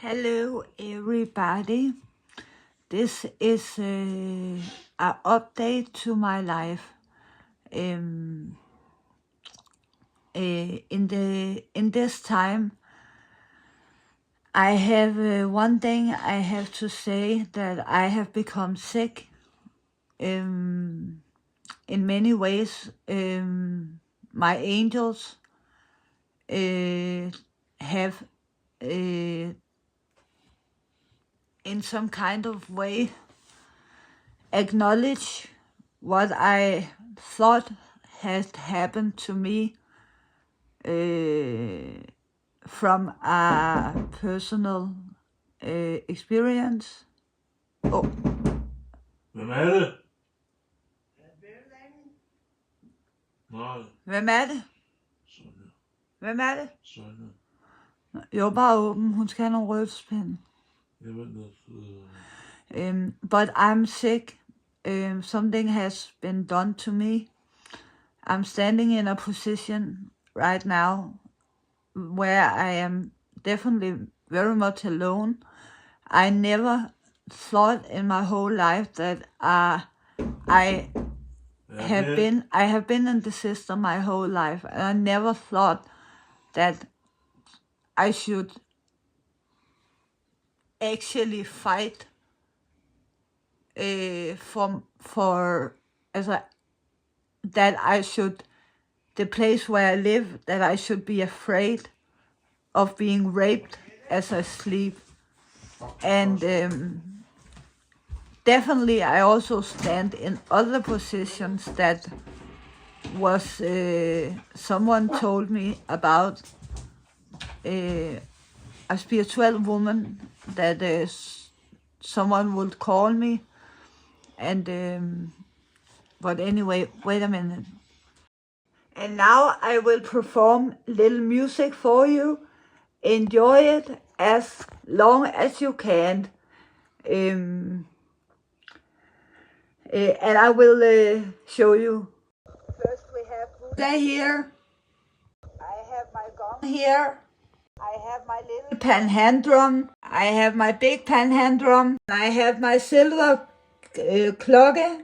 Hello everybody, this is an update to my life. In this time, I have one thing I have to say, that I have become sick in many ways. My angels have in some kind of way acknowledge what I thought had happened to me from a personal experience. Oh. Hvem er det? Nej. Hvem er det? Sonja. Hvem er det? Sonja. Jo, bare åben. Hun skal have nogle rødspænd. But I'm sick. Something has been done to me. I'm standing in a position right now where I am definitely very much alone. I never thought in my whole life that I have been in the system my whole life, and I never thought that I should actually fight that I should, the place where I live, that I should be afraid of being raped as I sleep. And definitely I also stand in other positions that was someone told me about a spiritual woman that someone would call me. And but anyway, wait a minute. And now I will perform little music for you. Enjoy it as long as you can. And I will show you. First we have Buddha here. I have my gong here. I have my little pan hand drum. I have my big pan hand drum. I have my silver klokke.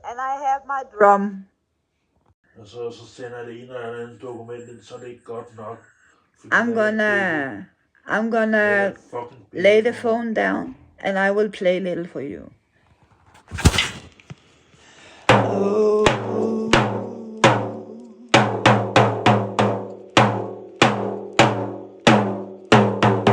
And I have my drum. Og så sender det en eller anden dokument, så er det ikke godt nok. I'm gonna lay the phone down and I will play little for you.